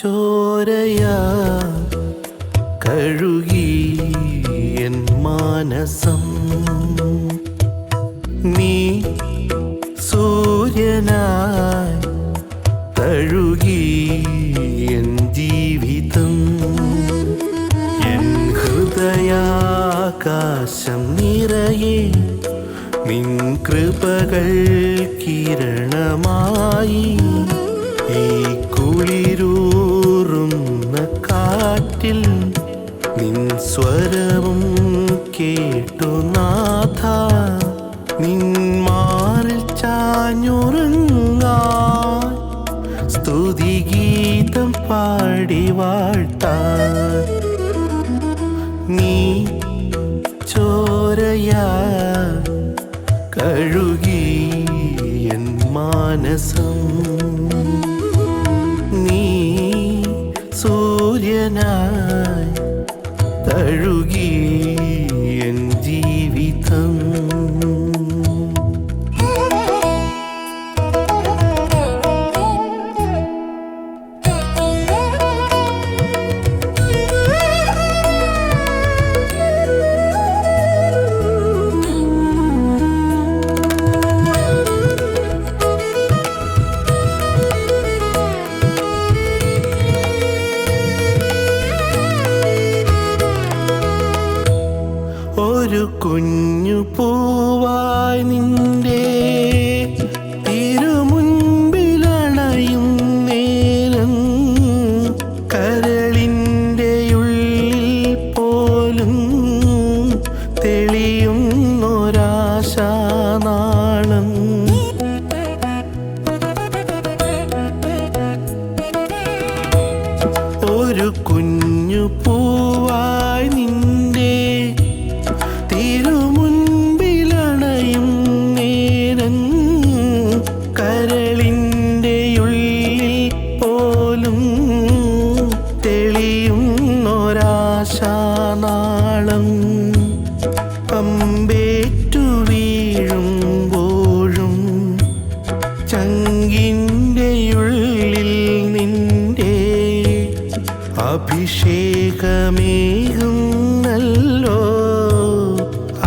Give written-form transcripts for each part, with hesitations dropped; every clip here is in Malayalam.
ചോരയാ കഴുകി എൻ മാനസം നീ സൂര്യനായി തഴുകി എൻ ജീവിതം എൻ ഹൃദയാകാശം നിറയെ നിൻ കൃപകൾ കിരണമായി ഈ കുളിരൂറുന്ന കാറ്റിൽ നിൻ സ്വരവും കേട്ടു നാഥ നിൻ മാറിൽ ചാഞ്ഞുറങ്ങാൻ സ്തുതിഗീതം പാടി വാഴ്ത്താൻ നീ ചോരയാ കഴുകി എൻ മാനസം നീ സൂര്യനായി തഴുകി എൻ ജീവിതം ഒരു കുഞ്ഞു പൂവായി നിന്റെ തിരുമുൻപിലണയും നേരം കരളിൻ്റെ ഉള്ളിൽ പോലും തെളിയുന്നൊരാശാനാളം ഒരു കുഞ്ഞു പൂവായി നിന്റെ തിരുമുൻപിലണയും നേരം കരളിൻ്റെ ഉള്ളിൽ പോലും തെളിയുന്നൊരാശാനാളം പമ്പേറ്റു വീഴുമ്പോഴും ചങ്കിൻ്റെ ഉള്ളിൽ നിന്റെ അഭിഷേകമേകുന്നല്ലോ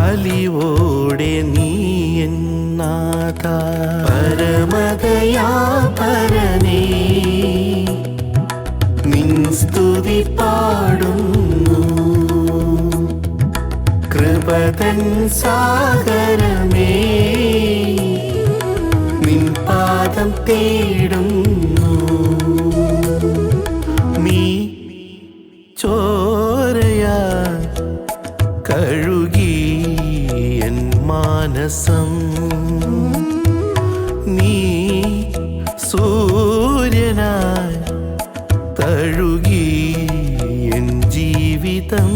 അലിവോടെ നീ എന്നാഥ പരമദയാ പരനേ നിൻ സ്തുതി പാടുന്നു കൃപതൻ സാഗരമേ നിൻ പാദം തേടുന്നു നീ ചോരയാ കഴുകി എൻ മാനസം നീ സൂര്യനായി തഴുകി എൻ ജീവിതം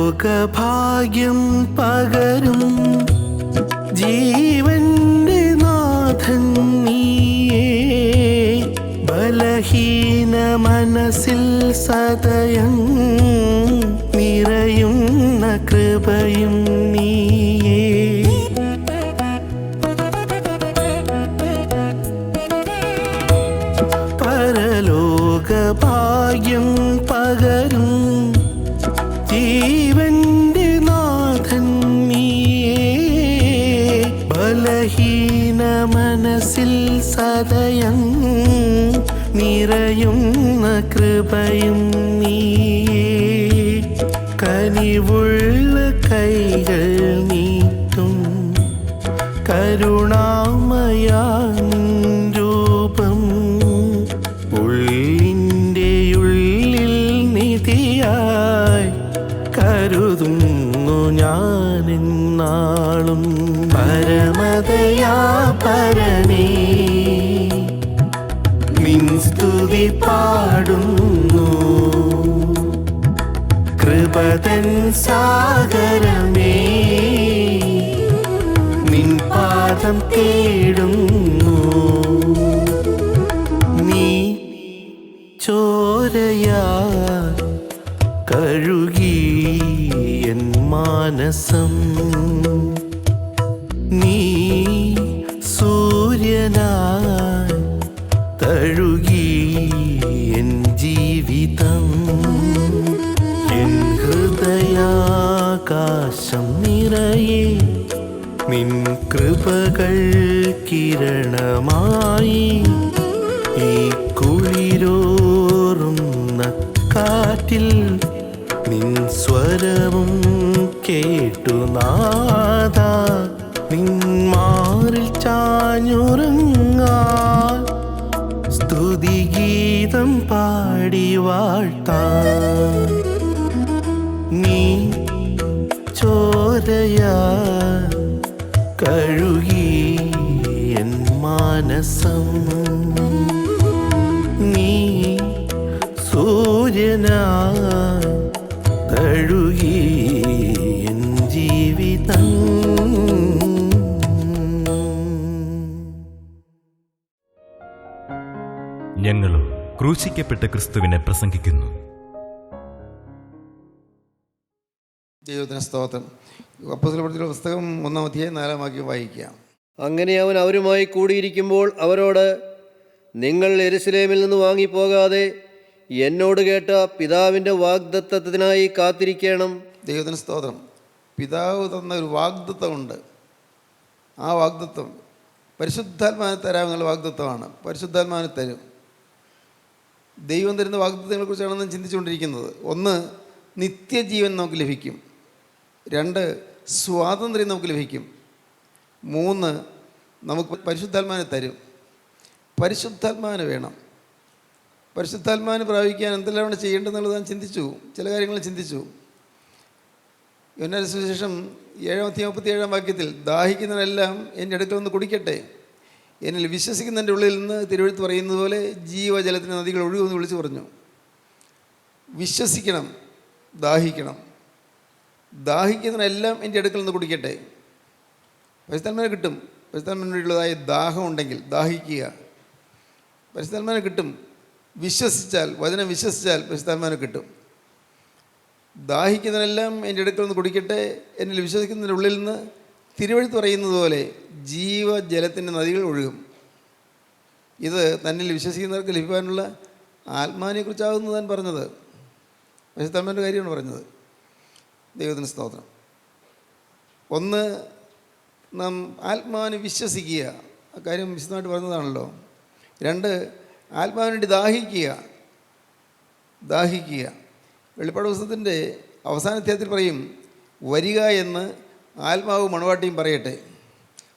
പരലോകഭാഗ്യം പകരും ജീവന്റെ നാഥൻ നീയേ ബലഹീന മനസ്സിൽ സദയം നിറയുന്ന കൃപയും നീയേ പരലോകഭാഗ്യം പകരും ജീവന്റെ നാഥൻ നീയേ ബലഹീന മനസ്സിൽ സദയം നിറയുന്ന കൃപയും നീയേ കനിവുള്ള കൈകൾ നീട്ടും കരുണാമയാ രൂപം ഉള്ളിൻ്റെ ഉള്ളിൽ നിധിയായി കരുതുന്നു ഞാനെന്നാളും പരമദയാ പരനേ നിൻ സ്തുതി പാടുന്നു കൃപതൻ സാഗരമേ പാദം തേടുന്നു. നീ ചോരയാൽ കഴുകി എൻ മാനസം, നീ സൂര്യനായി തഴുകി എൻ ജീവിതം. എൻ ഹൃദയാകാശം നിറയെ നിൻ കൃപകൾ കിരണമായി. ഈ കുളിരോറുന്ന കാറ്റിൽ നിൻ സ്വരവും കേട്ടു നാദാ. നിൻ മാറിൽ ചാഞ്ഞുറങ്ങാൻ സ്തുതിഗീതം പാടി വാഴ്ത്താൻ. നീ ചോരയാ കഴുകി എൻ മാനസം, നീ സൂര്യനാ കഴുകി എൻ ജീവിതം. ഞങ്ങളും ക്രൂശിക്കപ്പെട്ട ക്രിസ്തുവിനെ പ്രസംഗിക്കുന്നു. ദൈവത്തിന് സ്തോത്രം. അപ്പോസ്തലപ്രവൃത്തികളുടെ പുസ്തകം 1-ാം അധ്യായം 4-ാം വാക്യം വായിക്കാം. അങ്ങനെ അവൻ അവരുമായി കൂടിയിരിക്കുമ്പോൾ അവരോട്, നിങ്ങൾ യെരുശലേമിൽ നിന്ന് വാങ്ങിപ്പോകാതെ എന്നോട് കേട്ട പിതാവിൻ്റെ വാഗ്ദത്തത്തിനായി കാത്തിരിക്കണം. ദൈവത്തിന് സ്തോത്രം. പിതാവ് തന്ന ഒരു വാഗ്ദത്തമുണ്ട്. ആ വാഗ്ദത്തം പരിശുദ്ധാത്മാവിനെ തരാമെന്നുള്ള വാഗ്ദത്തമാണ്. പരിശുദ്ധാത്മാവിനെ തരും. ദൈവം തരുന്ന വാഗ്ദത്തങ്ങളെക്കുറിച്ചാണ് നാം ചിന്തിച്ചുകൊണ്ടിരിക്കുന്നത്. 1, നിത്യജീവൻ നമുക്ക് ലഭിക്കും. 2, സ്വാതന്ത്ര്യം നമുക്ക് ലഭിക്കും. 3, നമുക്ക് പരിശുദ്ധാത്മാവിനെ തരും. പരിശുദ്ധാത്മാവിനെ വേണം. പരിശുദ്ധാത്മാവിനെ പ്രാപിക്കാൻ എന്തെല്ലാം ചെയ്യേണ്ടതെന്നുള്ളത് ഞാൻ ചിന്തിച്ചു. ചില കാര്യങ്ങൾ ചിന്തിച്ചു. യോഹന്നാന്റെ സുവിശേഷം 7-ാം അധ്യായം 37-ാം വാക്യത്തിൽ, ദാഹിക്കുന്നവരെല്ലാം എൻ്റെ അടുക്കൽ നിന്ന് കുടിക്കട്ടെ, എന്നിൽ വിശ്വസിക്കുന്നതിൻ്റെ ഉള്ളിൽ നിന്ന് തിരുവെഴുത്ത് പറയുന്നത് പോലെ ജീവജലത്തിൻ്റെ നദികൾ ഒഴുകുമെന്ന് വിളിച്ചു പറഞ്ഞു. വിശ്വസിക്കണം, ദാഹിക്കണം. ദാഹിക്കുന്നതിനെല്ലാം എൻ്റെ അടുക്കൽ നിന്ന് കുടിക്കട്ടെ. പരിശുദ്ധാത്മാവിനെ കിട്ടും. പരിശുദ്ധാത്മാവിനുള്ളതായ ദാഹം ഉണ്ടെങ്കിൽ ദാഹിക്കുക. പരിശുദ്ധാത്മാവിനെ കിട്ടും. വിശ്വസിച്ചാൽ, വചനം വിശ്വസിച്ചാൽ പരിശുദ്ധാത്മാവിനെ കിട്ടും. ദാഹിക്കുന്നതിനെല്ലാം എൻ്റെ അടുക്കൽ നിന്ന് കുടിക്കട്ടെ, എന്നിൽ വിശ്വസിക്കുന്നതിൻ്റെ ഉള്ളിൽ നിന്ന് തിരുവെഴുത്ത് പറയുന്നത് പോലെ ജീവജലത്തിൻ്റെ നദികൾ ഒഴുകും. ഇത് തന്നിൽ വിശ്വസിക്കുന്നവർക്ക് ലഭിക്കാനുള്ള ആത്മാവിനെക്കുറിച്ചാകുന്നു താൻ പറഞ്ഞത്. പരിശുദ്ധാത്മാവിൻ്റെ കാര്യമാണ് പറഞ്ഞത്. ദൈവത്തിന് സ്തോത്രം. 1, നാം ആത്മാവിനെ വിശ്വസിക്കുക. ആ കാര്യം വിശദമായിട്ട് പറഞ്ഞതാണല്ലോ. 2, ആത്മാവിന് വേണ്ടി ദാഹിക്കുക. വെളിപ്പാട് പുസ്തകത്തിൻ്റെ അവസാന അധ്യായത്തിൽ പറയും, വരിക എന്ന് ആത്മാവ് മണവാട്ടിയും പറയട്ടെ,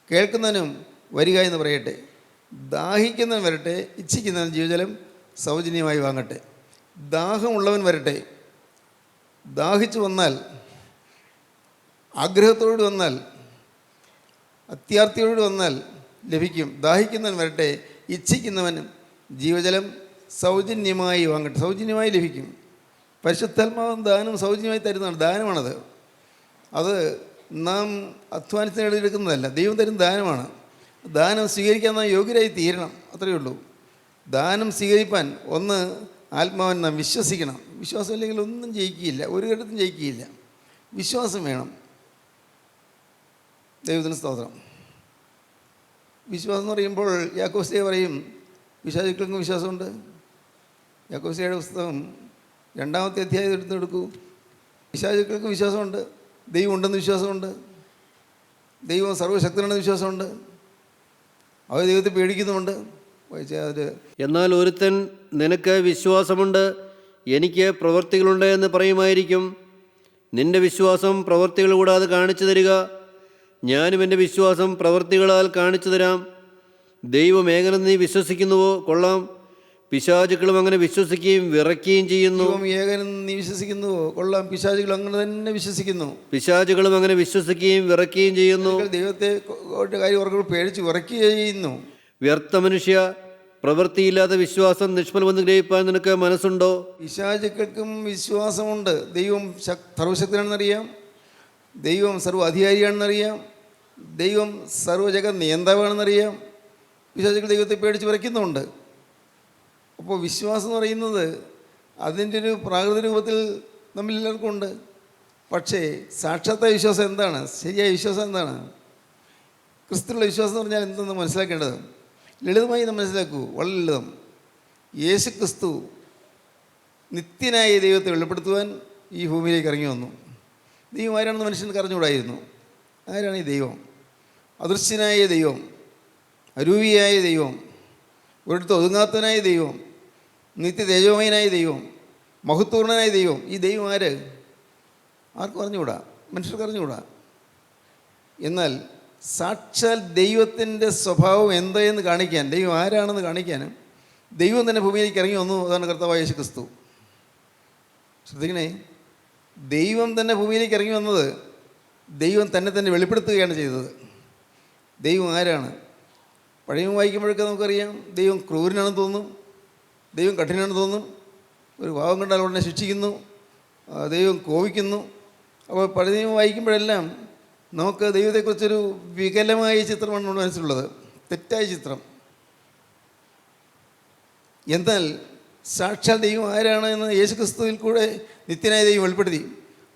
കേൾക്കുന്നവനും വരിക എന്ന് പറയട്ടെ, ദാഹിക്കുന്നവൻ വരട്ടെ, ഇച്ഛിക്കുന്നവൻ ജീവജലം സൗജന്യമായി വാങ്ങട്ടെ. ദാഹമുള്ളവൻ വരട്ടെ. ദാഹിച്ചു വന്നാൽ, ആഗ്രഹത്തോട് വന്നാൽ, അത്യാർത്തിയോട് വന്നാൽ ലഭിക്കും. ദാഹിക്കുന്നവൻ വരട്ടെ, ഇച്ഛിക്കുന്നവൻ ജീവജലം സൗജന്യമായി വാങ്ങട്ടെ. സൗജന്യമായി ലഭിക്കും. പരിശുദ്ധാത്മാവും ദാനം സൗജന്യമായി തരുന്നതാണ്. ദാനമാണത്. അത് നാം അധ്വാനത്തിന് എഴുതിയെടുക്കുന്നതല്ല. ദൈവം തരുന്ന ദാനമാണ്. ദാനം സ്വീകരിക്കാൻ നാം യോഗ്യരായി തീരണം. അത്രയേ ഉള്ളൂ. ദാനം സ്വീകരിപ്പാൻ 1, ആത്മാവിനെ നാം വിശ്വസിക്കണം. വിശ്വാസം ഇല്ലെങ്കിൽ ഒന്നും ജയിക്കുകയില്ല. ഒരു ഘട്ടത്തും ജയിക്കുകയില്ല. വിശ്വാസം വേണം. ദൈവത്തിന് സ്തോത്രം. വിശ്വാസം എന്ന് പറയുമ്പോൾ യാക്കോബ് പറയും, പിശാചുക്കൾക്കും വിശ്വാസമുണ്ട്. യാക്കോബ് പുസ്തകം 2-ാമത്തെ അധ്യായം എടുത്തെടുക്കൂ. പിശാചുക്കൾക്കും വിശ്വാസമുണ്ട്. ദൈവം ഉണ്ടെന്ന് വിശ്വാസമുണ്ട്. ദൈവം സർവ്വശക്തനാണെന്ന് വിശ്വാസമുണ്ട്. അവർ ദൈവത്തെ പേടിക്കുന്നുമുണ്ട്. എന്നാൽ ഒരുത്തൻ നിനക്ക് വിശ്വാസമുണ്ട്, എനിക്ക് പ്രവൃത്തികളുണ്ട് എന്ന് പറയുമായിരിക്കും. നിന്റെ വിശ്വാസം പ്രവൃത്തികൾ കൂടാതെ കാണിച്ചു തരിക. ഞാനും എൻ്റെ വിശ്വാസം പ്രവൃത്തികളാൽ കാണിച്ചു തരാം. ദൈവം ഏകനെന്ന് നീ വിശ്വസിക്കുന്നുവോ? കൊള്ളാം. പിശാചുക്കളും അങ്ങനെ വിശ്വസിക്കുകയും വിറയ്ക്കുകയും ചെയ്യുന്നു. ഏകനെന്ന് നീ വിശ്വസിക്കുന്നുവോ? കൊള്ളാം. പിശാചുകൾ അങ്ങനെ തന്നെ വിശ്വസിക്കുന്നു. പിശാചുക്കളും അങ്ങനെ വിശ്വസിക്കുകയും വിറയ്ക്കുകയും ചെയ്യുന്നു. ദൈവത്തെ കാര്യം ഓർക്കുമ്പോൾ പേടിച്ച് വിറയ്ക്കുകയും ചെയ്യുന്നു. വ്യർത്ഥ മനുഷ്യ, പ്രവൃത്തിയില്ലാത്ത വിശ്വാസം നിഷ്ഫലമെന്ന് ഗ്രഹിപ്പാൻ നിനക്ക് മനസ്സുണ്ടോ? പിശാചുക്കൾക്കും വിശ്വാസമുണ്ട്. ദൈവം സർവശക്തനാണെന്നറിയാം. ദൈവം സർവ്വ അധികാരിയാണെന്നറിയാം. ദൈവം സർവ്വജഗ നിയന്താവാണെന്നറിയാം. വിശ്വാസികൾ ദൈവത്തെ പേടിച്ച് വിറയ്ക്കുന്നുണ്ട്. അപ്പോൾ വിശ്വാസം എന്ന് പറയുന്നത് അതിൻ്റെ ഒരു പ്രാകൃത രൂപത്തിൽ നമ്മിലെല്ലാവർക്കും ഉണ്ട്. പക്ഷേ സാക്ഷാത്തായ വിശ്വാസം എന്താണ്? ശരിയായ വിശ്വാസം എന്താണ്? ക്രിസ്തുവിലുള്ള വിശ്വാസം എന്ന് പറഞ്ഞാൽ എന്തെന്ന് മനസ്സിലാക്കേണ്ടത് ലളിതമായി നമ്മൾ മനസ്സിലാക്കൂ. വളരെ ലളിതം. യേശു ക്രിസ്തു നിത്യനായ ദൈവത്തെ വെളിപ്പെടുത്തുവാൻ ഈ ഭൂമിയിലേക്ക് ഇറങ്ങി വന്നു. ദൈവം ആരാണെന്ന് മനുഷ്യർക്ക് അറിഞ്ഞുകൂടായിരുന്നു. ആരാണ് ഈ ദൈവം? അദൃശ്യനായ ദൈവം, അരൂപിയായ ദൈവം, ഒരിടത്ത് ഒതുങ്ങാത്തനായ ദൈവം, നിത്യ തേജോമയനായ ദൈവം, മഹത്വപൂർണനായ ദൈവം. ഈ ദൈവം ആര്? ആർക്കും അറിഞ്ഞുകൂടാ, മനുഷ്യർക്ക് അറിഞ്ഞുകൂടാ. എന്നാൽ സാക്ഷാൽ ദൈവത്തിൻ്റെ സ്വഭാവം എന്തായെന്ന് കാണിക്കാൻ, ദൈവം ആരാണെന്ന് കാണിക്കാനും ദൈവം തന്നെ ഭൂമിയിലേക്ക് ഇറങ്ങി വന്നു. അതാണ് കർത്താവായ യേശു ക്രിസ്തു. ശ്രദ്ധിക്കണേ, ദൈവം തന്നെ ഭൂമിയിലേക്ക് ഇറങ്ങി വന്നത് ദൈവം തന്നെ വെളിപ്പെടുത്തുകയാണ് ചെയ്തത്. ദൈവം ആരാണ്? പഴയ വായിക്കുമ്പോഴൊക്കെ നമുക്കറിയാം ദൈവം ക്രൂരനാണെന്ന് തോന്നും, ദൈവം കഠിനാണെന്ന് തോന്നും, ഒരു പാവം കണ്ടാൽ ഉടനെ ശിക്ഷിക്കുന്നു, ദൈവം കോപിക്കുന്നു. അപ്പോൾ പഴയ നിയമം വായിക്കുമ്പോഴെല്ലാം നമുക്ക് ദൈവത്തെക്കുറിച്ചൊരു വികലമായ ചിത്രമാണ് നമ്മുടെ മനസ്സിലുള്ളത്, തെറ്റായ ചിത്രം. എന്നാൽ സാക്ഷാൽ ദൈവം ആരാണ് എന്ന് യേശു ക്രിസ്തുവിൽ കൂടെ നിത്യനായ ദൈവം വെളിപ്പെടുത്തി.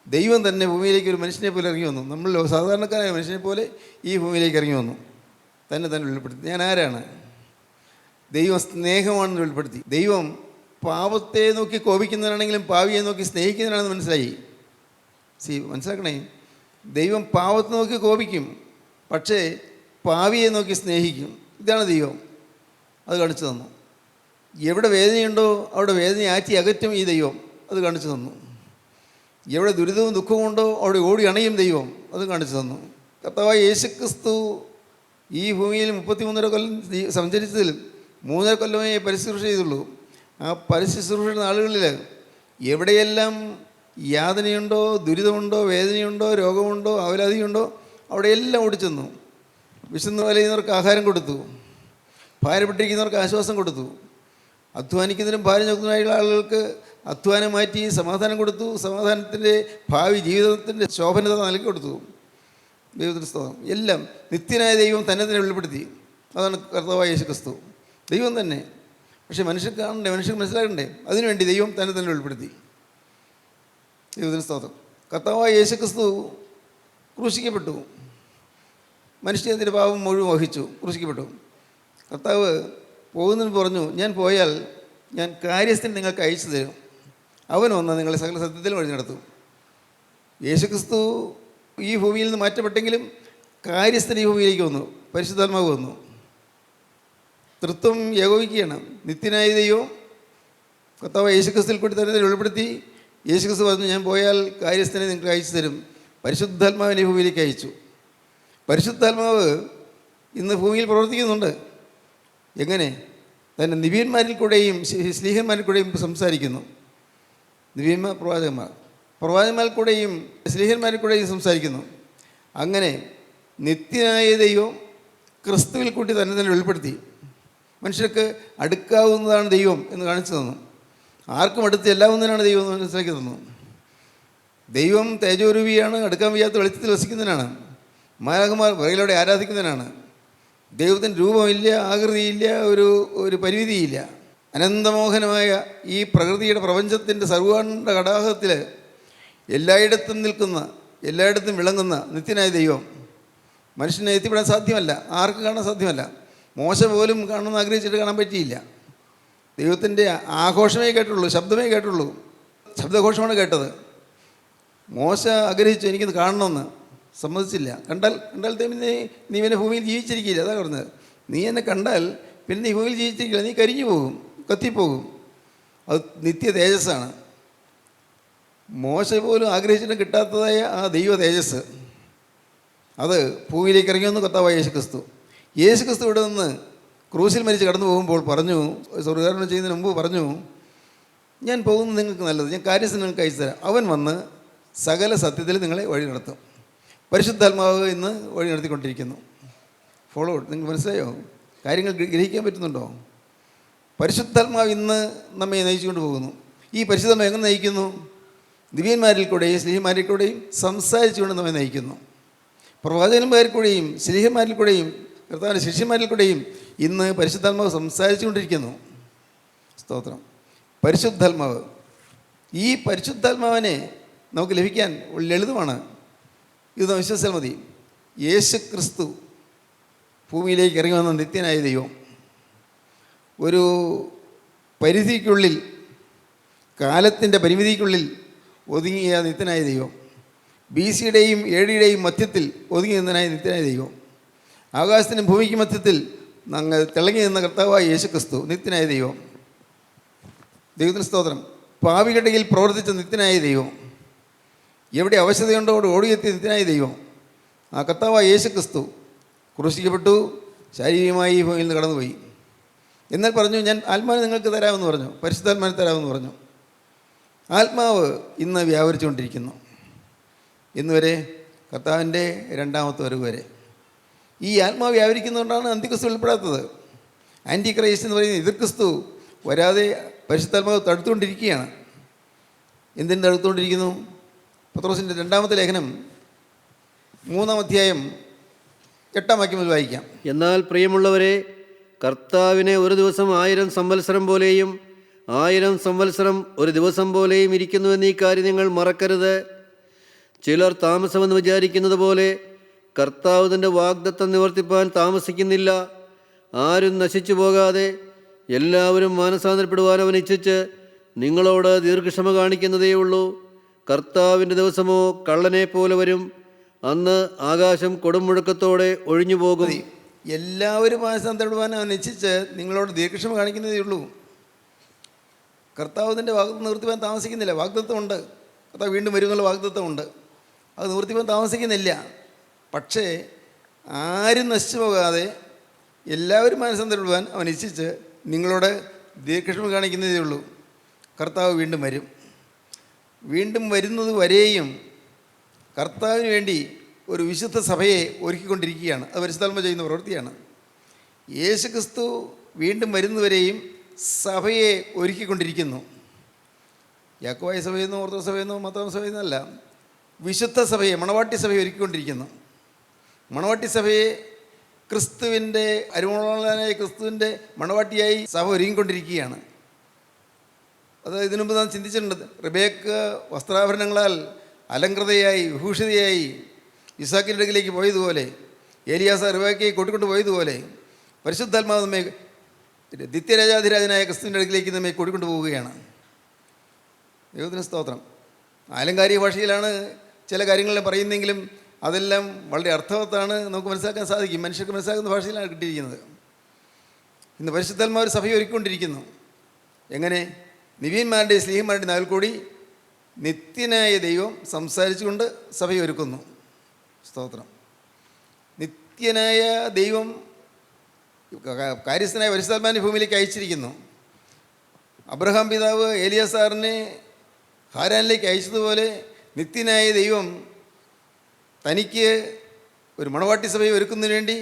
ദൈവം തന്നെ ഭൂമിയിലേക്ക് ഒരു മനുഷ്യനെ പോലെ ഇറങ്ങി വന്നു. നമ്മൾ സാധാരണക്കാരായ മനുഷ്യനെ പോലെ ഈ ഭൂമിയിലേക്ക് ഇറങ്ങി വന്നു, തന്നെ വെളിപ്പെടുത്തി. ഞാൻ ആരാണ്? ദൈവം സ്നേഹമാണെന്ന് വെളിപ്പെടുത്തി. ദൈവം പാപത്തെ നോക്കി കോപിക്കുന്നവനാണെങ്കിലും പാവിയെ നോക്കി സ്നേഹിക്കുന്നവനാണെന്ന് മനസ്സിലായി. മനസ്സിലാക്കണേ, ദൈവം പാവത്തെ നോക്കി കോപിക്കും, പക്ഷേ പാവിയെ നോക്കി സ്നേഹിക്കും. ഇതാണ് ദൈവം. അത് കാണിച്ചു തന്നു. എവിടെ വേദനയുണ്ടോ അവിടെ വേദനയെ ആറ്റി അകറ്റും ഈ ദൈവം. അത് കാണിച്ചു തന്നു. എവിടെ ദുരിതവും ദുഃഖവും ഉണ്ടോ അവിടെ ഓടി അണയും ദൈവം. അത് കാണിച്ചു തന്നു. കർത്താവായ യേശു ക്രിസ്തു ഈ ഭൂമിയിൽ 33.5 കൊല്ലം സഞ്ചരിച്ചതിൽ 3.5 കൊല്ലമേ പരിശുശ്രൂഷ ചെയ്തുള്ളൂ. ആ പരിശുശ്രൂഷ നാളുകളിൽ എവിടെയെല്ലാം യാതനയുണ്ടോ, ദുരിതമുണ്ടോ, വേദനയുണ്ടോ, രോഗമുണ്ടോ, അവലാതിയുണ്ടോ അവിടെയെല്ലാം ഓടിച്ചെന്നു. വിശന്ന് വലയുന്നവർക്ക് ആഹാരം കൊടുത്തു, ഭാരപ്പെട്ടിരിക്കുന്നവർക്ക് ആശ്വാസം കൊടുത്തു, അധ്വാനിക്കുന്നതിനും ഭാരം ചുമക്കുന്നതിനുള്ള ആളുകൾക്ക് അധ്വാനം മാറ്റി സമാധാനം കൊടുത്തു, സമാധാനത്തിൻ്റെ ഭാവി ജീവിതത്തിൻ്റെ ശോഭനത നൽകി കൊടുത്തു. ദൈവത്തിൻ്റെ സ്തോത്രം. എല്ലാം നിത്യനായ ദൈവം തന്നെ വെളിപ്പെടുത്തി. അതാണ് കർത്താവായ യേശു ക്രിസ്തു. ദൈവം തന്നെ. പക്ഷേ മനുഷ്യർക്ക് കാണണ്ടേ, മനുഷ്യർക്ക് മനസ്സിലാക്കണ്ടേ, അതിനുവേണ്ടി ദൈവം തന്നെ വെളിപ്പെടുത്തി. ദൈവത്തിൻ്റെ സ്തോത്രം. കർത്താവായ യേശു ക്രിസ്തു ക്രൂശിക്കപ്പെട്ടു. മനുഷ്യത്തിൻ്റെ പാപം മുഴുവൻ വഹിച്ചു, ക്രൂശിക്കപ്പെട്ടു. കർത്താവ് പോകുന്നതിന് പറഞ്ഞു, ഞാൻ പോയാൽ ഞാൻ കാര്യസ്ഥന് നിങ്ങൾക്ക് അയച്ചു തരും, അവൻ വന്നാൽ നിങ്ങളെ സകല സത്യത്തിൽ വഴി നടത്തും. യേശുക്രിസ്തു ഈ ഭൂമിയിൽ നിന്ന് മാറ്റപ്പെട്ടെങ്കിലും കാര്യസ്ഥൻ ഈ ഭൂമിയിലേക്ക് വന്നു, പരിശുദ്ധാത്മാവ് വന്നു. തൃത്വം ഏകോപിക്കുകയാണ്. നിത്യനായ ദൈവം കർത്താവ് യേശുക്രിസ്തുവിൽ കൂടി തന്നെ വെളിപ്പെടുത്തി. യേശുക്രിസ്തു പറഞ്ഞു, ഞാൻ പോയാൽ കാര്യസ്ഥനെ നിങ്ങൾക്ക് അയച്ചു തരും. പരിശുദ്ധാത്മാവിനെ ഈ ഭൂമിയിലേക്ക് അയച്ചു. പരിശുദ്ധാത്മാവ് ഇന്ന് ഭൂമിയിൽ പ്രവർത്തിക്കുന്നുണ്ട്. എങ്ങനെ? തന്നെ നിബിയന്മാരിൽ കൂടെയും സ്ലീഹന്മാരിൽ കൂടെയും സംസാരിക്കുന്നു. നിബിയന്മാർ പ്രവാചകന്മാരിൽ കൂടെയും സ്ലീഹന്മാരിൽ കൂടെയും സംസാരിക്കുന്നു. അങ്ങനെ നിത്യനായ ദൈവം ക്രിസ്തുവിൽ കൂട്ടി തന്നെ വെളിപ്പെടുത്തി. മനുഷ്യർക്ക് അടുക്കാവുന്നതാണ് ദൈവം എന്ന് കാണിച്ചു തന്നു. ആർക്കും അടുത്ത് എല്ലാവുന്നതിനാണ് ദൈവം എന്ന് മനസ്സിലാക്കി തന്നു. ദൈവം തേജോരൂപിയാണ്, അടുക്കാൻ വയ്യാത്ത വെളിച്ചത്തിൽ വസിക്കുന്നതിനാണ്. മാലാഖമാർ വിറകിലൂടെ ആരാധിക്കുന്നതിനാണ്. ദൈവത്തിന് രൂപമില്ല, ആകൃതിയില്ല, ഒരു പരിമിതിയില്ല. അനന്തമോഹനമായ ഈ പ്രകൃതിയുടെ പ്രപഞ്ചത്തിൻ്റെ സർവാണ്ട കടാഹത്തിൽ എല്ലായിടത്തും നിൽക്കുന്ന, എല്ലായിടത്തും വിളങ്ങുന്ന നിത്യനായ ദൈവം മനുഷ്യനെ എത്തിപ്പെടാൻ സാധ്യമല്ല, ആർക്കും കാണാൻ സാധ്യമല്ല. മോശ പോലും കാണണമെന്ന് ആഗ്രഹിച്ചിട്ട് കാണാൻ പറ്റിയില്ല. ദൈവത്തിൻ്റെ ആഘോഷമേ കേട്ടുള്ളൂ, ശബ്ദമേ കേട്ടുള്ളൂ. ശബ്ദഘോഷമാണ് കേട്ടത്. മോശ ആഗ്രഹിച്ചു എനിക്കിത് കാണണമെന്ന്, സമ്മതിച്ചില്ല. കണ്ടാൽ നീ എന്നെ ഭൂമിയിൽ ജീവിച്ചിരിക്കില്ല. അതാ പറഞ്ഞത്. നീ എന്നെ കണ്ടാൽ പിന്നെ നീ ഭൂമിയിൽ ജീവിച്ചിരിക്കില്ല, നീ കരിഞ്ഞു പോകും, കത്തിപ്പോകും. അത് നിത്യ തേജസ്സാണ്. മോശ പോലും ആഗ്രഹിച്ചിട്ടും കിട്ടാത്തതായ ആ ദൈവ തേജസ് അത് ഭൂമിയിലേക്ക് ഇറങ്ങി വന്നു കർത്താവായ യേശുക്രിസ്തു. യേശുക്രിസ്തു ഇവിടെ നിന്ന് ക്രൂശിൽ മരിച്ച് കടന്നു പോകുമ്പോൾ പറഞ്ഞു, സ്വർഗ്ഗാരോഹണം ചെയ്യുന്നതിന് മുമ്പ് പറഞ്ഞു, ഞാൻ പോകുന്നത് നിങ്ങൾക്ക് നല്ലത്, ഞാൻ കാര്യസ്ഥൻ നിങ്ങൾക്ക് അയച്ചു തരാം. അവൻ വന്ന് സകല സത്യത്തിൽ നിങ്ങളെ വഴി നടത്തും. പരിശുദ്ധാത്മാവ് ഇന്ന് വഴി നടത്തിക്കൊണ്ടിരിക്കുന്നു. ഫോളോ. നിങ്ങൾക്ക് മനസ്സിലായോ? കാര്യങ്ങൾ ഗ്രഹിക്കാൻ പറ്റുന്നുണ്ടോ? പരിശുദ്ധാത്മാവ് ഇന്ന് നമ്മെ നയിച്ചുകൊണ്ട് പോകുന്നു. ഈ പരിശുദ്ധാത്മാവ് എങ്ങനെ നയിക്കുന്നു? ദിവ്യന്മാരിൽ കൂടെയും സ്നേഹിമാരിൽ കൂടെയും സംസാരിച്ചുകൊണ്ട് നമ്മെ നയിക്കുന്നു. പ്രവാചകന്മാരിൽ കൂടെയും ശ്ലീഹന്മാരിൽ കൂടെയും കർത്താവിൻ്റെ ശിഷ്യന്മാരിൽ കൂടെയും ഇന്ന് പരിശുദ്ധാത്മാവ് സംസാരിച്ചു കൊണ്ടിരിക്കുന്നു. സ്തോത്രം. പരിശുദ്ധാത്മാവ്, ഈ പരിശുദ്ധാത്മാവിനെ നമുക്ക് ലഭിക്കാൻ ലളിതമാണ്. ഇത് വിശ്വസിച്ചാൽ മതി. യേശു ക്രിസ്തു ഭൂമിയിലേക്ക് ഇറങ്ങി വന്ന നിത്യനായ ദൈവം, ഒരു പരിധിക്കുള്ളിൽ, കാലത്തിൻ്റെ പരിമിതിക്കുള്ളിൽ ഒതുങ്ങിയ നിത്യനായ ദൈവം, BC-യുടെയും AD-യുടെയും മധ്യത്തിൽ ഒതുങ്ങി നിന്നനായ നിത്യനായ ദൈവം, ആകാശത്തിനും ഭൂമിക്ക് മധ്യത്തിൽ തിളങ്ങി നിന്ന കർത്താവായ യേശു ക്രിസ്തു നിത്യനായ ദൈവം, ദൈവത്തിന് സ്തോത്രം. പാപികളുടെ ഇടയിൽ പ്രവർത്തിച്ച നിത്യനായ ദൈവം, എവിടെ അവശതയുണ്ടോ ഓടിയെത്തിയ നിത്യനായ ദൈവം, ആ കർത്താവായ യേശു ക്രിസ്തു ക്രൂശിക്കപ്പെട്ടു, ശാരീരികമായി ഈ ഭൂമിയിൽ നിന്ന് കടന്നുപോയി. എന്നാൽ പറഞ്ഞു, ഞാൻ ആത്മാവിനെ നിങ്ങൾക്ക് തരാമെന്ന് പറഞ്ഞു, പരിശുദ്ധാത്മാവിനെ തരാമെന്ന് പറഞ്ഞു. ആത്മാവ് ഇന്ന് വ്യാപരിച്ചുകൊണ്ടിരിക്കുന്നു, ഇന്നുവരെ കർത്താവിൻ്റെ രണ്ടാമത്തെ വരവ് വരെ. ഈ ആത്മാവ് വ്യാപരിക്കുന്നതുകൊണ്ടാണ് അന്തിക്രിസ്തു വെളിപ്പെടാത്തത്. ആൻറ്റി ക്രൈസ്റ്റ് എന്ന് പറയുന്നത് എതിർ ക്രിസ്തു വരാതെ പരിശുദ്ധാത്മാവ് തടുത്തുകൊണ്ടിരിക്കുകയാണ്. എന്തിനു തടുത്തുകൊണ്ടിരിക്കുന്നു? പത്രോസിൻ്റെ രണ്ടാമത്തെ ലേഖനം 3-ാം അധ്യായം 8-ാം വാക്യം മുതൽ വായിക്കാം. എന്നാൽ പ്രിയമുള്ളവരെ, കർത്താവിനെ ഒരു ദിവസം 1000 സംവത്സരം പോലെയും 1000 സംവത്സരം ഒരു ദിവസം പോലെയും ഇരിക്കുന്നുവെന്ന് ഈ കാര്യം നിങ്ങൾ മറക്കരുത്. ചിലർ താമസമെന്ന് വിചാരിക്കുന്നത് പോലെ കർത്താവ് തൻ്റെ വാഗ്ദത്തം നിവർത്തിപ്പാൻ താമസിക്കുന്നില്ല. ആരും നശിച്ചു പോകാതെ എല്ലാവരും മാനസാന്തരപ്പെടുവാൻ അവൻ ഇച്ഛിച്ച് നിങ്ങളോട് ദീർഘക്ഷമ കാണിക്കുന്നതേയുള്ളൂ. കർത്താവിൻ്റെ ദിവസമോ കള്ളനെ പോലെ വരും. അന്ന് ആകാശം കൊടുമുഴക്കത്തോടെ ഒഴിഞ്ഞു പോകും. എല്ലാവരും മാനസാന്തരപ്പെടുവാൻ അവൻ ഇച്ഛിച്ച് നിങ്ങളോട് ദീർഘക്ഷമ കാണിക്കുന്നതേ ഉള്ളൂ. കർത്താവ് തൻ്റെ വാഗ്ദത്തം നിവർത്തിപ്പാൻ താമസിക്കുന്നില്ല. വാഗ്ദത്തമുണ്ട്, കർത്താവ് വീണ്ടും വരും എന്നുള്ള വാഗ്ദത്തമുണ്ട്. അത് നിവർത്തിപ്പാൻ താമസിക്കുന്നില്ല. പക്ഷേ ആരും നശിച്ചു പോകാതെ എല്ലാവരും മാനസാന്തരപ്പെടുവാൻ അവൻ ഇച്ഛിച്ച് നിങ്ങളോട് ദീർഘക്ഷമ കാണിക്കുന്നതേ ഉള്ളൂ. കർത്താവ് വീണ്ടും വരും. വീണ്ടും വരുന്നത് വരെയും കർത്താവിന് വേണ്ടി ഒരു വിശുദ്ധ സഭയെ ഒരുക്കിക്കൊണ്ടിരിക്കുകയാണ്. അത് പരിശുദ്ധാത്മാവ് ചെയ്യുന്ന പ്രവൃത്തിയാണ്. യേശു ക്രിസ്തു വീണ്ടും വരുന്നവരെയും സഭയെ ഒരുക്കിക്കൊണ്ടിരിക്കുന്നു. യാക്കോബായ സഭയെന്നോ ഓർത്തഡോക്സ് സഭയെന്നോ മത്തായി സഭയെന്നല്ല, വിശുദ്ധ സഭയെ, മണവാട്ടി സഭയെ ഒരുക്കിക്കൊണ്ടിരിക്കുന്നു. മണവാട്ടി സഭയെ ക്രിസ്തുവിൻ്റെ അരുമോളനായ ക്രിസ്തുവിൻ്റെ മണവാട്ടിയായി സഭ ഒരുങ്ങിക്കൊണ്ടിരിക്കുകയാണ്. അത് ഇതിനു മുമ്പ് നാം ചിന്തിച്ചിട്ടുണ്ട്. റിബേക്ക വസ്ത്രാഭരണങ്ങളാൽ അലങ്കൃതയായി വിഭൂഷിതയായി ഇസാക്കിൻ്റെ അടുക്കിലേക്ക് പോയതുപോലെ, ഏലിയാസ റിബേക്കയെ കൂട്ടിക്കൊണ്ട് പോയതുപോലെ, പരിശുദ്ധാത്മാവ് നമ്മെ നിത്യരാജാധിരാജനായ ക്രിസ്തുവിൻ്റെ അടുക്കിലേക്ക് നമ്മെ കൂട്ടിക്കൊണ്ട് പോവുകയാണ്. ദൈവത്തിന് സ്തോത്രം. ആലങ്കാരിക ഭാഷയിലാണ് ചില കാര്യങ്ങളെല്ലാം പറയുന്നെങ്കിലും അതെല്ലാം വളരെ അർത്ഥവത്താണ്, നമുക്ക് മനസ്സിലാക്കാൻ സാധിക്കും. മനുഷ്യർക്ക് മനസ്സിലാക്കുന്ന ഭാഷയിലാണ് കിട്ടിയിരിക്കുന്നത്. ഇന്ന് പരിശുദ്ധാത്മാവ് സഭയെ ഒരുക്കിക്കൊണ്ടിരിക്കുന്നു. എങ്ങനെ? നിവ്യന്മാരുടെ സ്ലീഹന്മാരുടെ നാവിൽ കൂടി നിത്യനായ ദൈവം സംസാരിച്ചുകൊണ്ട് സഭയെ ഒരുക്കുന്നു. സ്തോത്രം. നിത്യനായ ദൈവം കാര്യസ്ഥനായ പരിശുദ്ധാത്മാവിനെ ഭൂമിയിലേക്ക് അയച്ചിരിക്കുന്നു. അബ്രഹാം പിതാവ് ഏലിയാസാറിനെ ഹാരാനിലേക്ക് അയച്ചതുപോലെ നിത്യനായ ദൈവം തനിക്ക് ഒരു മണവാട്ടി സഭയെ ഒരുക്കുന്നതിന് വേണ്ടി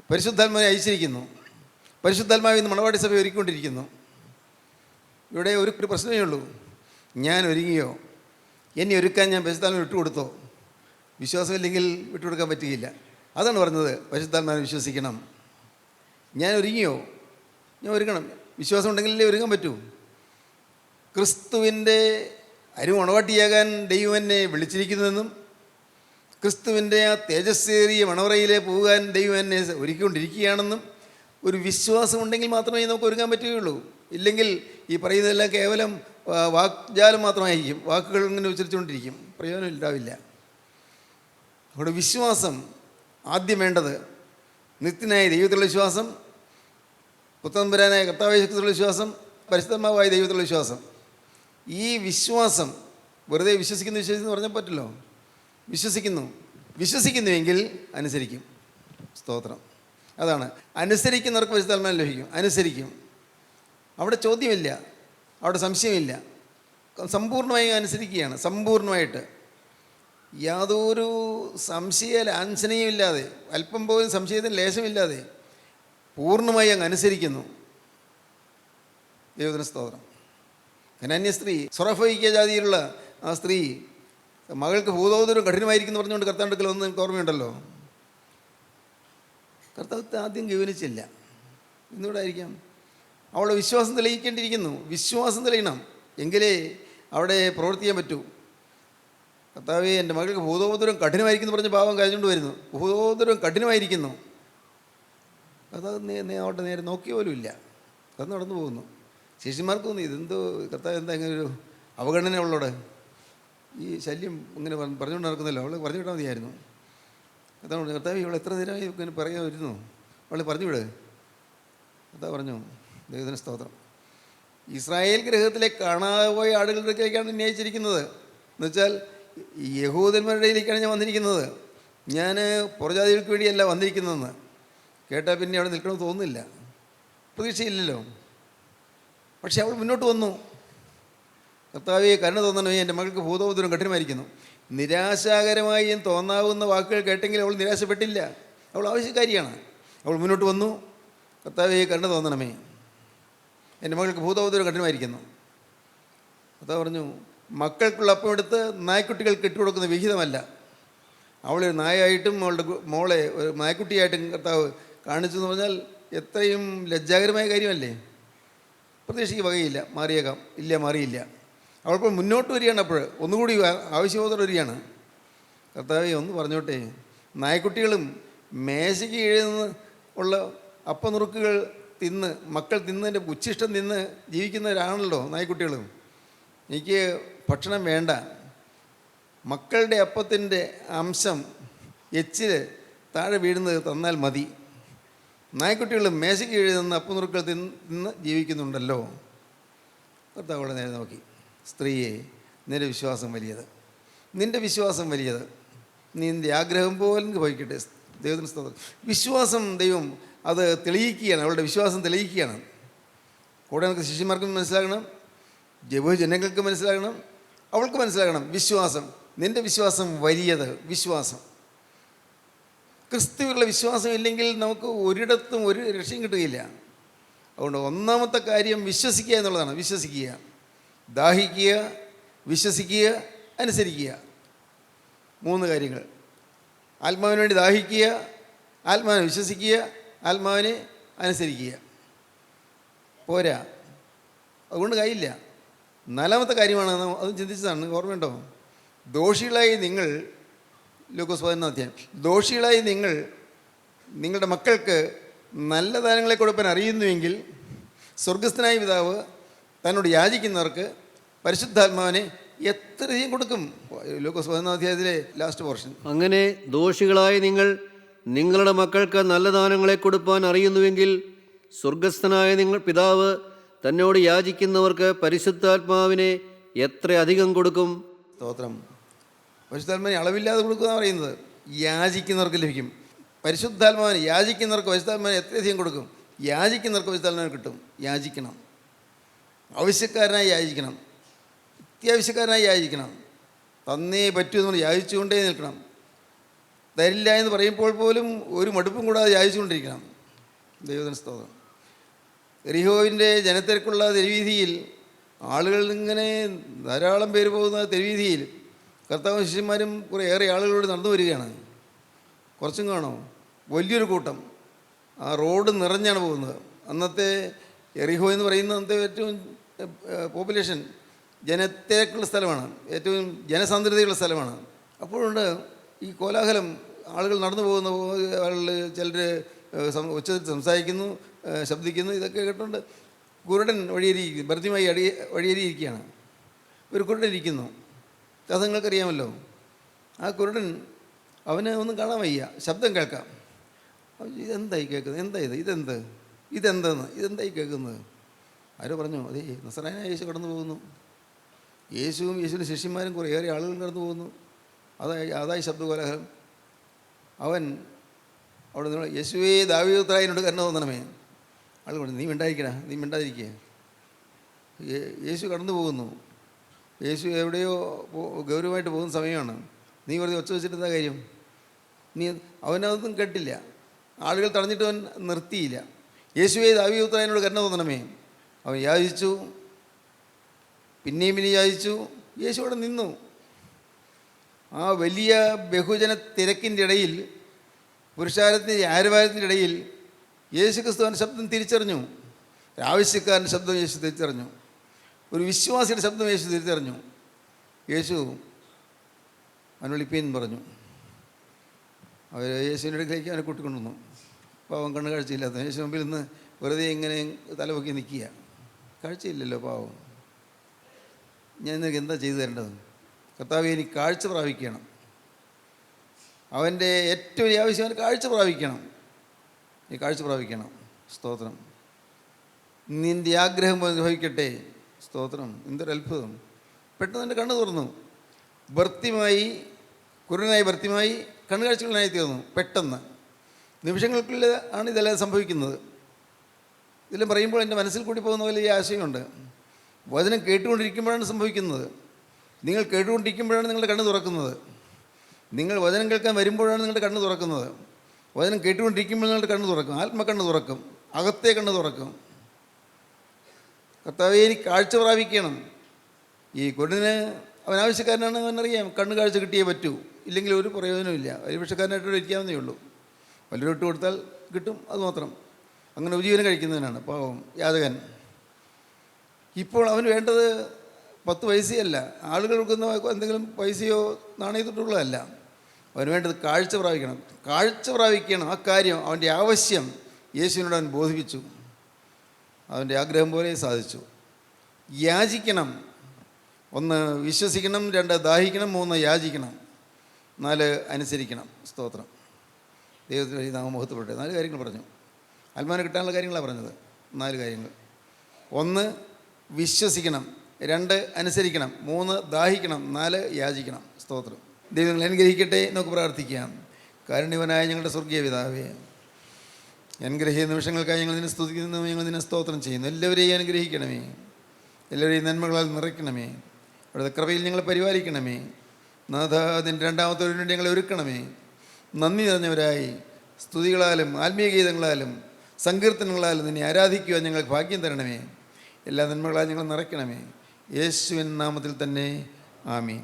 പരിശുദ്ധാത്മാവിനെ അയച്ചിരിക്കുന്നു. പരിശുദ്ധാത്മാവിൽ നിന്ന് മണവാട്ടി സഭയെ ഒരുക്കിക്കൊണ്ടിരിക്കുന്നു. ഇവിടെ ഒരു പ്രശ്നമേ ഉള്ളൂ. ഞാൻ ഒരുങ്ങിയോ? എന്നെ ഒരുക്കാൻ ഞാൻ പരിശുദ്ധാത്മാവിനെ വിട്ടുകൊടുത്തോ? വിശ്വാസമില്ലെങ്കിൽ വിട്ടുകൊടുക്കാൻ പറ്റുകയില്ല. അതാണ് പറഞ്ഞത്, പരിശുദ്ധാത്മാവിനെ വിശ്വസിക്കണം. ഞാൻ ഒരുങ്ങിയോ? ഞാൻ ഒരുങ്ങണം. വിശ്വാസം ഉണ്ടെങ്കിലല്ലേ ഒരുങ്ങാൻ പറ്റൂ. ക്രിസ്തുവിൻ്റെ മണവാട്ടിയാകാൻ ദൈവം എന്നെ വിളിച്ചിരിക്കുന്നതെന്നും ക്രിസ്തുവിൻ്റെ ആ തേജസ്സേറിയ മണവറയിലെ പോകാൻ ദൈവം എന്നെ ഒരുക്കിക്കൊണ്ടിരിക്കുകയാണെന്നും ഒരു വിശ്വാസം ഉണ്ടെങ്കിൽ മാത്രമേ നമുക്ക് ഒരുങ്ങാൻ പറ്റുകയുള്ളൂ. ഇല്ലെങ്കിൽ ഈ പറയുന്നതെല്ലാം കേവലം വാക്ജാലം മാത്രമായിരിക്കും. വാക്കുകൾ ഇങ്ങനെ ഉച്ചരിച്ചുകൊണ്ടിരിക്കും, പ്രയോജനം ഉണ്ടാവില്ല. അവിടെ വിശ്വാസം ആദ്യം വേണ്ടത്. നിത്യനായ ദൈവത്തിലുള്ള വിശ്വാസം, പുത്രൻപുരാനായ കർത്താവായ ക്രിസ്തുവിലുള്ള വിശ്വാസം, പരിശുദ്ധാത്മാവായ ദൈവത്തിലുള്ള വിശ്വാസം. ഈ വിശ്വാസം വെറുതെ വിശ്വസിക്കുന്നു പറഞ്ഞാൽ പറ്റില്ലോ. വിശ്വസിക്കുന്നുവെങ്കിൽ അനുസരിക്കും. സ്തോത്രം. അതാണ്, അനുസരിക്കുന്നവർക്ക് പരിശുദ്ധാത്മാവ് ലഭിക്കും. അനുസരിക്കും. അവിടെ ചോദ്യമില്ല, അവിടെ സംശയമില്ല. സമ്പൂർണ്ണമായി അനുസരിക്കുകയാണ്. സമ്പൂർണ്ണമായിട്ട് യാതൊരു സംശയ ലാഞ്ചനയും ഇല്ലാതെ, അല്പം പോലും സംശയത്തിന് ലേശമില്ലാതെ പൂർണ്ണമായി അങ്ങ് അനുസരിക്കുന്നു. ദൈവത്തിന് സ്തോത്രം. കനാന്യ സ്ത്രീ, സൊറഫോയിക്ക ജാതിയിലുള്ള ആ സ്ത്രീ മകൾക്ക് ഭൂതോദരം കഠിനമായിരിക്കുന്നു പറഞ്ഞുകൊണ്ട് കർത്താവിൻ്റെ അടുക്കൽ വന്ന് നിങ്ങൾക്ക് ഓർമ്മയുണ്ടല്ലോ. കർത്താവ് ആദ്യം ഗൗനിച്ചില്ല. എന്തുകൂടെ ആയിരിക്കാം? അവളെ വിശ്വാസം തെളിയിക്കേണ്ടിയിരിക്കുന്നു. വിശ്വാസം തെളിയണം, എങ്കിലേ അവിടെ പ്രവർത്തിക്കാൻ പറ്റൂ. കർത്താവേ, എൻ്റെ മകൾക്ക് ഭൂതോദരം കഠിനമായിരിക്കുന്നു പറഞ്ഞ് പാവം കഴിഞ്ഞുകൊണ്ട് വരുന്നു. ഭൂതോദരം കഠിനമായിരിക്കുന്നു. കർത്താവ് അവിടെ നേരെ നോക്കിയ പോലും ഇല്ല. അത് നടന്നു പോകുന്നു. ശിഷ്യന്മാർക്ക് തോന്നി, ഇതെന്തോ കർത്താവ് എന്താ ഇങ്ങനെ ഒരു അവഗണന അവളോട്, ഈ ശല്യം ഇങ്ങനെ പറഞ്ഞുകൊണ്ട് നടക്കുന്നല്ലോ, അവൾ പറഞ്ഞു വിട്ടാൽ മതിയായിരുന്നു. കർത്താവ് കർത്താവ് ഇവൾ എത്ര നേരമായി ഇങ്ങനെ പറയാൻ വരുന്നു, അവളെ പറഞ്ഞു വിട്. കർത്താവ് പറഞ്ഞു, ദൈവത്തിന് സ്തോത്രം, ഇസ്രായേൽ ഗൃഹത്തിലെ കാണാതെ പോയ ആടുകളിലേക്കാണ് ഉന്നയിച്ചിരിക്കുന്നത്. എന്നുവെച്ചാൽ യഹൂദന്മാരുടെ ഇടയിലേക്കാണ് ഞാൻ വന്നിരിക്കുന്നത്, ഞാൻ പുറജാതികൾക്ക് വേണ്ടിയല്ല വന്നിരിക്കുന്നതെന്ന് കേട്ടാൽ പിന്നെ അവിടെ നിൽക്കണമെന്ന് തോന്നുന്നില്ല, പ്രതീക്ഷയില്ലല്ലോ. പക്ഷെ അവൾ മുന്നോട്ട് വന്നു. കർത്താവേ, കരുണ തോന്നണമേ, എൻ്റെ മകൾക്ക് ഭൂതോദരം കഠിനമായിരിക്കുന്നു. നിരാശാകരമായി തോന്നാവുന്ന വാക്കുകൾ കേട്ടെങ്കിൽ അവൾ നിരാശപ്പെട്ടില്ല. അവൾ ആവശ്യക്കാരിയാണ്. അവൾ മുന്നോട്ട് വന്നു. കർത്താവേ, കരുണ തോന്നണമേ, എൻ്റെ മകൾക്ക് ഭൂതോദരം കഠിനമായിരിക്കുന്നു. കർത്താവ് പറഞ്ഞു, മക്കൾക്കുള്ള അപ്പം എടുത്ത് നായ്ക്കുട്ടികൾക്ക് ഇട്ടുകൊടുക്കുന്ന വിഹിതമല്ല. അവളൊരു നായായിട്ടും അവളുടെ മോളെ ഒരു നായ്ക്കുട്ടിയായിട്ടും കർത്താവ് കാണിച്ചു എന്ന് പറഞ്ഞാൽ എത്രയും ലജ്ജാകരമായ കാര്യമല്ലേ. പ്രതീക്ഷയ്ക്ക് വകയില്ല, മാറിയേക്കാം, ഇല്ല മാറിയില്ല. അവളിപ്പോൾ മുന്നോട്ട് വരികയാണ്. അപ്പോൾ ഒന്നുകൂടി ആവശ്യബോധം വരികയാണ്. കർത്താവേ, ഒന്ന് പറഞ്ഞോട്ടെ, നായ്ക്കുട്ടികളും മേശയ്ക്ക് കീഴിൽ നിന്ന് ഉള്ള അപ്പനുറുക്കുകൾ തിന്ന് മക്കൾ തിന്നതിൻ്റെ ഉച്ഛിഷ്ടം തിന്ന് ജീവിക്കുന്നവരാണല്ലോ നായ്ക്കുട്ടികളും. എനിക്ക് ഭക്ഷണം വേണ്ട, മക്കളുടെ അപ്പത്തിൻ്റെ അംശം എച്ചിൽ താഴെ വീഴുന്നത് തന്നാൽ മതി. നായ്ക്കുട്ടികളും മേശയ്ക്ക് കീഴിൽ നിന്ന് അപ്പനുറുക്കൾ തിന്ന് ജീവിക്കുന്നുണ്ടല്ലോ. കർത്താവ് അവിടെ നേരെ നോക്കി, സ്ത്രീയെ, നിൻ്റെ വിശ്വാസം വലിയത്, നിൻ്റെ വിശ്വാസം വലിയത്, നിൻ്റെ ആഗ്രഹം പോലും ഭവിക്കട്ടെ. ദൈവത്തിന് സ്തോത്രം. വിശ്വാസം ദൈവം അത് തെളിയിക്കുകയാണ്, അവളുടെ വിശ്വാസം തെളിയിക്കുകയാണ്. കൂടെ നമുക്ക് ശിഷ്യന്മാർക്കും മനസ്സിലാകണം, ജനങ്ങൾക്ക് മനസ്സിലാകണം, അവൾക്ക് മനസ്സിലാകണം. വിശ്വാസം, നിൻ്റെ വിശ്വാസം വലിയത്. വിശ്വാസം, ക്രിസ്തുവിലുള്ള വിശ്വാസം ഇല്ലെങ്കിൽ നമുക്ക് ഒരിടത്തും ഒരു രക്ഷയും കിട്ടുകയില്ല. അതുകൊണ്ട് ഒന്നാമത്തെ കാര്യം വിശ്വസിക്കുക എന്നുള്ളതാണ്. വിശ്വസിക്കുക, ദാഹിക്കുക, വിശ്വസിക്കുക, അനുസരിക്കുക. 3 കാര്യങ്ങൾ. ആത്മാവിന് വേണ്ടി ദാഹിക്കുക, ആത്മാവിനെ വിശ്വസിക്കുക, ആത്മാവിനെ അനുസരിക്കുക. പോരാ, അതുകൊണ്ട് കഴിയില്ല. 4ാമത്തെ കാര്യമാണ്, അതും ചിന്തിച്ചതാണ്, ഓർമ്മയുണ്ടോ? ദോഷികളായി നിങ്ങൾ, ലൂക്കോസ് 14 ദോഷികളായി നിങ്ങൾ നിങ്ങളുടെ മക്കൾക്ക് നല്ല ദാനങ്ങളെ കൊടുക്കാൻ അറിയുന്നുവെങ്കിൽ സ്വർഗസ്ഥനായ പിതാവ് തന്നോട് യാചിക്കുന്നവർക്ക് പരിശുദ്ധാത്മാവിനെ എത്രയും കൊടുക്കും. ലൂക്കോസ് 14 ലാസ്റ്റ് പോർഷൻ. അങ്ങനെ ദോഷികളായ നിങ്ങൾ നിങ്ങളുടെ മക്കൾക്ക് നല്ല ദാനങ്ങളെ കൊടുപ്പാൻ അറിയുന്നുവെങ്കിൽ സ്വർഗസ്ഥനായ നിങ്ങൾ പിതാവ് തന്നോട് യാചിക്കുന്നവർക്ക് പരിശുദ്ധാത്മാവിനെ എത്ര അധികം കൊടുക്കും. സ്തോത്രം. പരിശുദ്ധാത്മാവിനെ അളവില്ലാതെ കൊടുക്കുക പറയുന്നത്. യാചിക്കുന്നവർക്ക് ലഭിക്കും. പരിശുദ്ധാത്മാവിനെ യാചിക്കുന്നവർക്ക് പരിശുദ്ധാത്മാവിനെ എത്രയധികം കൊടുക്കും. യാചിക്കുന്നവർക്ക് പരിശുദ്ധാത്മാവിനെ കിട്ടും. യാചിക്കണം, ആവശ്യക്കാരനായി യാചിക്കണം, അത്യാവശ്യക്കാരനായി യാചിക്കണം. തന്നേ പറ്റൂ എന്ന് യാചിച്ചുകൊണ്ടേ നിൽക്കണം. തരില്ല എന്ന് പറയുമ്പോൾ പോലും ഒരു മടുപ്പും കൂടാതെ യാചിച്ചുകൊണ്ടിരിക്കണം. ദൈവത്തിന് സ്തോത്രം. എരിഹോവിൻ്റെ ജനത്തിരക്കുള്ള തെരുവീതിയിൽ ആളുകൾ ഇങ്ങനെ ധാരാളം പേര് പോകുന്ന തെരുവീതിയിൽ കർത്താവും ശിഷ്യന്മാരും കുറേ ഏറെ ആളുകളോട് നടന്നു വരികയാണ്. കുറച്ചും കാണോ, വലിയൊരു കൂട്ടം. ആ റോഡ് നിറഞ്ഞാണ് പോകുന്നത്. അന്നത്തെ എറിഹോ എന്ന് പറയുന്ന അന്നത്തെ ഏറ്റവും പോപ്പുലേഷൻ, ജനത്തിരക്കുള്ള സ്ഥലമാണ്, ഏറ്റവും ജനസാന്ദ്രതയുള്ള സ്ഥലമാണ്. അപ്പോഴുണ്ട് ഈ കോലാഹലം. ആളുകൾ നടന്നു പോകുന്ന ആളുകൾ, ചിലർ ഉച്ചത്തിൽ സംസാരിക്കുന്നു, ശബ്ദിക്കുന്നു. ഇതൊക്കെ കേട്ടുകൊണ്ട് കുരുടൻ വഴിയേരിയിരിക്കുന്നു, ഭർത്തിമായി വഴിയേരിയിരിക്കുകയാണ്. ഒരു കുരുടൻ ഇരിക്കുന്നു. കഥ നിങ്ങൾക്കറിയാമല്ലോ. ആ കുരുടൻ, അവന് ഒന്നും കാണാൻ വയ്യ, ശബ്ദം കേൾക്കാം. ഇതെന്തായി കേൾക്കുന്നത്? എന്താ ഇതെന്തെന്ന് ഇതെന്തായി കേൾക്കുന്നത്? ആരോ പറഞ്ഞു, അതേ നസറായനായ യേശു കടന്നു പോകുന്നു. യേശുവും യേശുവിൻ്റെ ശിഷ്യന്മാരും കുറേയേറെ ആളുകൾ കടന്നു പോകുന്നു. അതായി ശബ്ദകോലാഹലം. അവൻ അവിടെ നിന്ന്, യേശുവേ ദാവീദുപുത്രായനോട് കരുണ തോന്നണമേ. ആൾ പറഞ്ഞു, നീ മിണ്ടാതിരിക്കുക. യേശു കടന്നു പോകുന്നു. യേശു എവിടെയോ ഗൗരവമായിട്ട് പോകുന്ന സമയമാണ്. നീ വെറുതെ ഒച്ച വെച്ചിട്ട് എന്താ കാര്യം? അവനതൊന്നും കേട്ടില്ല. ആളുകൾ തടഞ്ഞിട്ട് അവൻ നിർത്തിയില്ല. യേശുവേ ദാവീദുപുത്രായനോട് കരുണ തോന്നണമേ. അവൻ യാചിച്ചു, പിന്നെയും യാചിച്ചു. യേശു അവിടെ നിന്നു. ആ വലിയ ബഹുജന തിരക്കിൻ്റെ ഇടയിൽ, പുരുഷാരത്തിൻ്റെ ആരവാരത്തിൻ്റെ ഇടയിൽ യേശു ക്രിസ്തുവിൻ്റെ ശബ്ദം തിരിച്ചറിഞ്ഞു. ഒരു ആവശ്യക്കാരൻ്റെ ശബ്ദം യേശു തിരിച്ചറിഞ്ഞു. ഒരു വിശ്വാസിയുടെ ശബ്ദം യേശു തിരിച്ചറിഞ്ഞു. യേശു അവൻ വിളിപ്പീൻ പറഞ്ഞു. അവർ യേശുവിൻ്റെ അടുക്കിലേക്ക് അവനെ കൂട്ടിക്കൊണ്ടുവന്നു. പാവം കണ്ണ് കാഴ്ചയില്ലാത്ത യേശു മുമ്പിൽ നിന്ന് വെറുതെ ഇങ്ങനെ തലപൊക്കി നിൽക്കുക. കാഴ്ചയില്ലല്ലോ പാവം. ഞാൻ നിനക്ക് എന്താ ചെയ്തു തരേണ്ടത്? കർത്താവേ, എനിക്ക് കാഴ്ച പ്രാപിക്കണം. അവൻ്റെ ഏറ്റവും വലിയ ആവശ്യം അവന് കാഴ്ച പ്രാപിക്കണം. ഈ കാഴ്ച പ്രാപിക്കണം. സ്തോത്രം. നിൻ്റെ ആഗ്രഹം ഭവിക്കട്ടെ. സ്തോത്രം. എന്തൊരു അത്ഭുതം! പെട്ടെന്ന് എൻ്റെ കണ്ണ് തുറന്നു. ഭർത്തിമായി, കുരുടനായി ഭർത്തിമായി കണ്ണുകാഴ്ചകളായി തീർന്നു. പെട്ടെന്ന് നിമിഷങ്ങൾക്കുള്ളിൽ ആണ് ഇതെല്ലാം സംഭവിക്കുന്നത്. ഇതെല്ലാം പറയുമ്പോൾ എൻ്റെ മനസ്സിൽ കൂടി പോകുന്ന പോലെ ഈ ആശയമുണ്ട്. വചനം കേട്ടുകൊണ്ടിരിക്കുമ്പോഴാണ് സംഭവിക്കുന്നത്. നിങ്ങൾ കേട്ടുകൊണ്ടിരിക്കുമ്പോഴാണ് നിങ്ങളുടെ കണ്ണ് തുറക്കുന്നത്. നിങ്ങൾ വചനം കേൾക്കാൻ വരുമ്പോഴാണ് നിങ്ങളുടെ കണ്ണ് തുറക്കുന്നത്. വചനം കേട്ടുകൊണ്ടിരിക്കുമ്പോൾ നിങ്ങളുടെ കണ്ണ് തുറക്കും. ആത്മക്കണ്ണ് തുറക്കും. അകത്തെ കണ്ണ് തുറക്കും. കർത്താവേ, എനിക്ക് കാഴ്ച പ്രാപിക്കണം. ഈ കുരുടന് അവൻ ആവശ്യക്കാരനാണെന്ന് അവനറിയാം. കണ്ണ് കാഴ്ച കിട്ടിയേ പറ്റൂ, ഇല്ലെങ്കിൽ ഒരു പ്രയോജനമില്ല. പരിപക്ഷക്കാരനായിട്ട് ഇരിക്കാവുന്നേ ഉള്ളൂ. വല്ലൊരു ഇട്ട് കൊടുത്താൽ കിട്ടും, അതുമാത്രം. അങ്ങനെ ഉപജീവനം കഴിക്കുന്നതിനാണ് പാവം യാചകൻ. ഇപ്പോൾ അവന് വേണ്ടത് 10 പൈസയല്ല, ആളുകൾ കൊടുക്കുന്ന എന്തെങ്കിലും പൈസയോ നാണയത്തൊട്ടുള്ളതല്ല. അവന് വേണ്ടത് കാഴ്ച പ്രാപിക്കണം. കാഴ്ച പ്രാപിക്കണം. ആ കാര്യം, അവൻ്റെ ആവശ്യം യേശുവിനോട് അവൻ ബോധിപ്പിച്ചു. അവൻ്റെ ആഗ്രഹം പോലെ സാധിച്ചു. യാചിക്കണം. 1 വിശ്വസിക്കണം, 2 ദാഹിക്കണം, 3 യാചിക്കണം, 4 അനുസരിക്കണം. സ്തോത്രം. ദൈവത്തിന് വലിയ നാമമഹത്വപ്പെടട്ടെ. 4 കാര്യങ്ങൾ പറഞ്ഞു. ആത്മാവിനെ കിട്ടാനുള്ള കാര്യങ്ങളാണ് പറഞ്ഞത്. 4 കാര്യങ്ങൾ. 1 വിശ്വസിക്കണം, 2 അനുസരിക്കണം, 3 ദാഹിക്കണം, 4 യാചിക്കണം. സ്തോത്രം. ദൈവം നിങ്ങളെ അനുഗ്രഹിക്കട്ടെ. നമുക്ക് പ്രാർത്ഥിക്കാം. കാരുണ്യവനായ ഞങ്ങളുടെ സ്വർഗീയ പിതാവേ, അനുഗ്രഹീയ നിമിഷങ്ങൾക്കായി ഞങ്ങൾ നിന്നെ സ്തുതിക്കുന്നു. ഞങ്ങൾ നിന്നെ സ്തോത്രം ചെയ്യുന്നു. എല്ലാവരെയും അനുഗ്രഹിക്കണമേ. എല്ലാവരെയും നന്മകളാൽ നിറയ്ക്കണമേ. അവിടുത്തെ കൃപയിൽ ഞങ്ങളെ പരിപാലിക്കണമേ. നാഥ, അതിൻ്റെ 2ാമത്തെ വേണ്ടി ഞങ്ങളെ ഒരുക്കണമേ. നന്ദി നിറഞ്ഞവരായി സ്തുതികളാലും ആത്മീയ ഗീതങ്ങളാലും സങ്കീർത്തനങ്ങളാലും നിന്നെ ആരാധിക്കുവാൻ ഞങ്ങൾക്ക് ഭാഗ്യം തരണമേ. എല്ലാ നന്മകളാലും ഞങ്ങൾ നിറയ്ക്കണമേ. യേശുവിൻ നാമത്തിൽ തന്നെ. ആമീൻ.